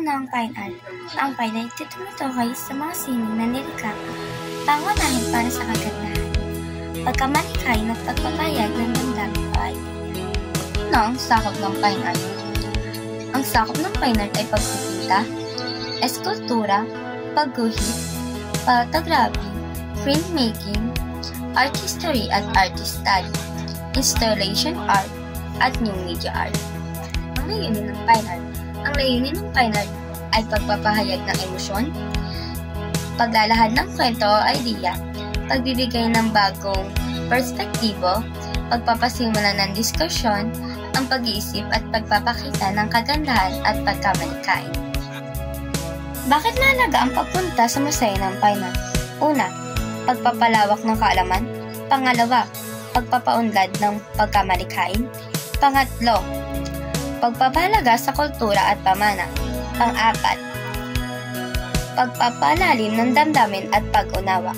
Ano ang fine art? Ang fine art ay tumutukoy sa mga sining na nilikha, pangunahin para sa kagandahan, pagkamalikain at pagpapayag ng damdamin o idea. Ano ang sakop ng fine art? Ang sakop ng fine art ay pagpipinta, eskultura, pagguhit, photography, printmaking, art history at artist study, installation art, at new media art. Ang layunin ng fine art. Ang layunin ng fine art ay pagpapahayag ng emosyon, paglalahad ng kwento o idea, pagbibigay ng bagong perspektibo, pagpapasimula ng diskusyon, ang pag-iisip at pagpapakita ng kagandahan at pagkamalikain. Bakit mahalaga ang pagpunta sa museo ng fine art? Una, pagpapalawak ng kaalaman. Pangalawa, pagpapaunlad ng pagkamalikain. Pangatlo, pagpapahalaga sa kultura at pamana. Pang-apat, pagpapalalim ng damdamin at pag-unawa.